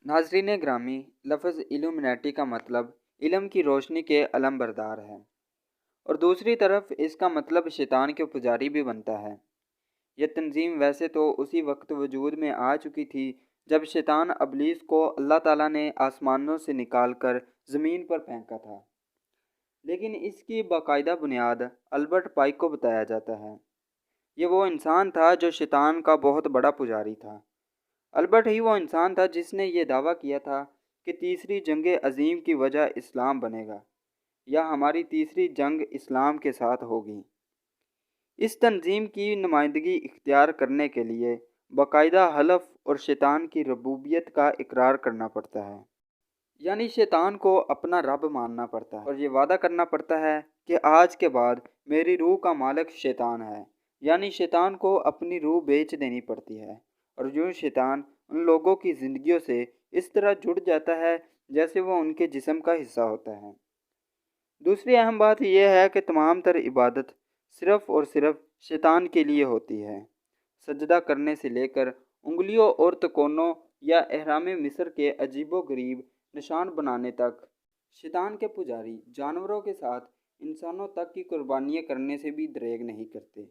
नाजरीन ग्रामी, लफ्ज़ इल्यूमिनाटी का मतलब इल्म की रोशनी के अलम बरदार है और दूसरी तरफ इसका मतलब शैतान के पुजारी भी बनता है। यह तंजीम वैसे तो उसी वक्त वजूद में आ चुकी थी जब शैतान अबलीस को अल्लाह ताला ने आसमानों से निकाल कर ज़मीन पर फेंका था, लेकिन इसकी बाकायदा बुनियाद अल्बर्ट पाइक को बताया जाता है। ये वो इंसान था जो शैतान का बहुत बड़ा पुजारी था। अल्बर्ट ही वो इंसान था जिसने ये दावा किया था कि तीसरी जंग अजीम की वजह इस्लाम बनेगा या हमारी तीसरी जंग इस्लाम के साथ होगी। इस तंजीम की नुमाइंदगी इख्तियार करने के लिए बाकायदा हलफ और शैतान की रबूबियत का इकरार करना पड़ता है, यानी शैतान को अपना रब मानना पड़ता है और ये वादा करना पड़ता है कि आज के बाद मेरी रूह का मालिक शैतान है, यानी शैतान को अपनी रूह बेच देनी पड़ती है और यूँ शैतान उन लोगों की ज़िंदगियों से इस तरह जुड़ जाता है जैसे वो उनके जिस्म का हिस्सा होता है। दूसरी अहम बात यह है कि तमाम तर इबादत सिर्फ़ और सिर्फ शैतान के लिए होती है। सजदा करने से लेकर उंगलियों और तकोनों या एहराम मिस्र के अजीबो गरीब निशान बनाने तक शैतान के पुजारी जानवरों के साथ इंसानों तक की कुर्बानियाँ करने से भी दरेग नहीं करते।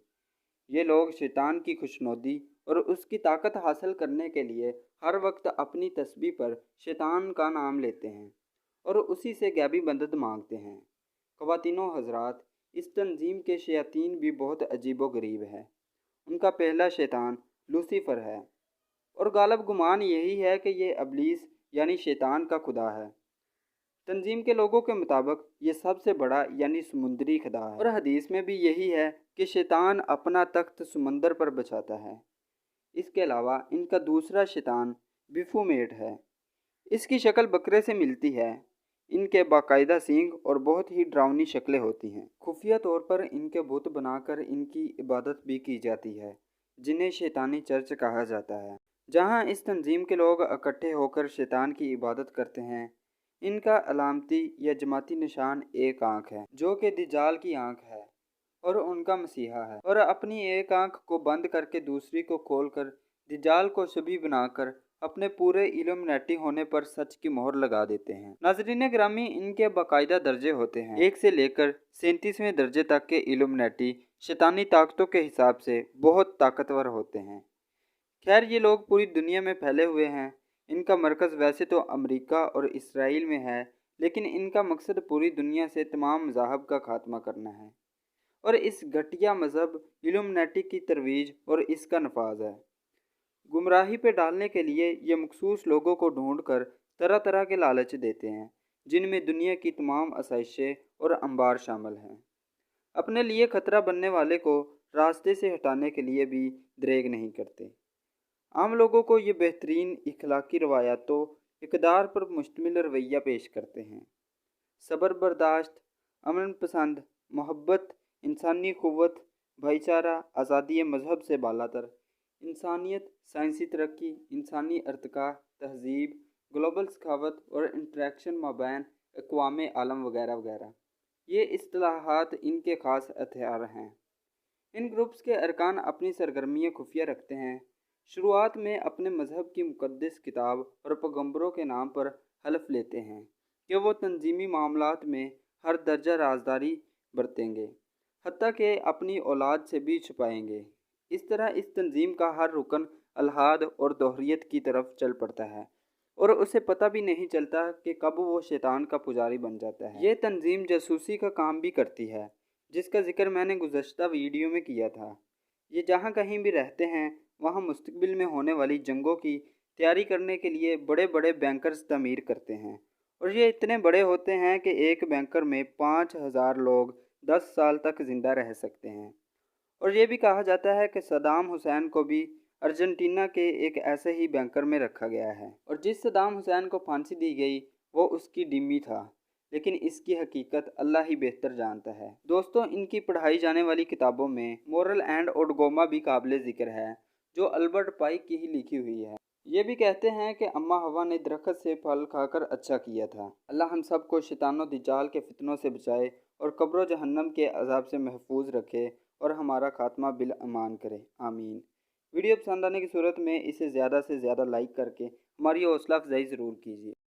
ये लोग शैतान की खुशनुदी और उसकी ताकत हासिल करने के लिए हर वक्त अपनी तस्बीह पर शैतान का नाम लेते हैं और उसी से गैबी मदद मांगते हैं। ख़वातीनो हज़रात, इस तंजीम के शयातीन भी बहुत अजीबो गरीब है। उनका पहला शैतान लूसीफ़र है और गालिब गुमान यही है कि ये अबलीस यानी शैतान का खुदा है। तंजीम के लोगों के मुताबिक ये सबसे बड़ा यानी समुंदरी खुदा है और हदीस में भी यही है कि शैतान अपना तख्त समंदर पर बिछाता है। इसके अलावा इनका दूसरा शैतान बिफूमेट है। इसकी शक्ल बकरे से मिलती है। इनके बाकायदा सींग और बहुत ही डरावनी शक्लें होती हैं। खुफिया तौर पर इनके बुत बनाकर इनकी इबादत भी की जाती है, जिन्हें शैतानी चर्च कहा जाता है, जहाँ इस तंजीम के लोग इकट्ठे होकर शैतान की इबादत करते हैं। इनका अलामती या जमाती निशान एक आँख है, जो कि दज्जाल की आँख है और उनका मसीहा है, और अपनी एक आँख को बंद करके दूसरी को खोलकर दज्जाल को शबीह बनाकर अपने पूरे इल्यूमिनाटी होने पर सच की मोहर लगा देते हैं। नाज़रीन ग्रामी, इनके बाकायदा दर्जे होते हैं। 1 से लेकर 37वें दर्जे तक के इल्यूमिनाटी शैतानी ताकतों के हिसाब से बहुत ताकतवर होते हैं। खैर, ये लोग पूरी दुनिया में फैले हुए हैं। इनका मरकज़ वैसे तो अमेरिका और इसराइल में है, लेकिन इनका मकसद पूरी दुनिया से तमाम मज़ाहब का खात्मा करना है और इस घटिया मज़हब इल्यूमिनाटी की तरवीज और इसका नफाज है। गुमराही पे डालने के लिए ये मखसूस लोगों को ढूंढ कर तरह तरह के लालच देते हैं, जिनमें दुनिया की तमाम आसाइशें और अंबार शामिल हैं। अपने लिए ख़तरा बनने वाले को रास्ते से हटाने के लिए भी दरेग नहीं करते। आम लोगों को ये बेहतरीन इखलाकी रवायातों इक़दार पर मुश्तमिल रवैया पेश करते हैं। सब्र बर्दाश्त, अमन पसंद, मोहब्बत, इंसानी क़ुव्वत, भाईचारा, आज़ादी मज़हब से बालातर, इंसानियत, साइंसी तरक्की, इंसानी अर्तक़ा, तहज़ीब, ग्लोबल सखावत और इंटरेक्शन माबैन अक़वाम आलम वगैरह वगैरह। ये इस्तिलाहात इनके ख़ास हथियार हैं। इन ग्रुप्स के अरकान अपनी सरगर्मियाँ खुफिया रखते हैं। शुरुआत में अपने मज़हब की मुक़द्दस किताब और पैगंबरों के नाम पर हलफ लेते हैं कि वो तंजीमी मामलात में हर दर्जा राजदारी बरतेंगे, हत्ता कि अपनी औलाद से भी छुपाएंगे। इस तरह इस तंजीम का हर रुकन अलहाद और दोहरियत की तरफ चल पड़ता है और उसे पता भी नहीं चलता कि कब वो शैतान का पुजारी बन जाता है। ये तंजीम जासूसी का काम भी करती है, जिसका जिक्र मैंने गुज़श्ता वीडियो में किया था। ये जहाँ कहीं भी रहते हैं, वहाँ मुस्तकबिल में होने वाली जंगों की तैयारी करने के लिए बड़े बड़े बैंकर्स तमीर करते हैं और ये इतने बड़े होते हैं कि एक बैंकर में 5000 लोग 10 साल तक ज़िंदा रह सकते हैं। और ये भी कहा जाता है कि सद्दाम हुसैन को भी अर्जेंटीना के एक ऐसे ही बैंकर में रखा गया है और जिस सद्दाम हुसैन को फांसी दी गई वो उसकी डिम्मी था, लेकिन इसकी हकीकत अल्लाह ही बेहतर जानता है। दोस्तों, इनकी पढ़ाई जाने वाली किताबों में मोरल एंड ओडगोमा भी काबिल ज़िक्र है, जो अल्बर्ट पाइक की ही लिखी हुई है। ये भी कहते हैं कि अम्मा हवा ने दरख्त से फल खाकर अच्छा किया था। अल्लाह हम सब को शैतानो दज्जाल के फितनों से बचाए और कब्र जहन्नम के अजाब से महफूज रखे और हमारा खात्मा बिल अमान करे, आमीन। वीडियो पसंद आने की सूरत में इसे ज़्यादा से ज़्यादा लाइक करके ہماری حوصلہ افزائی ضرور کیجیے۔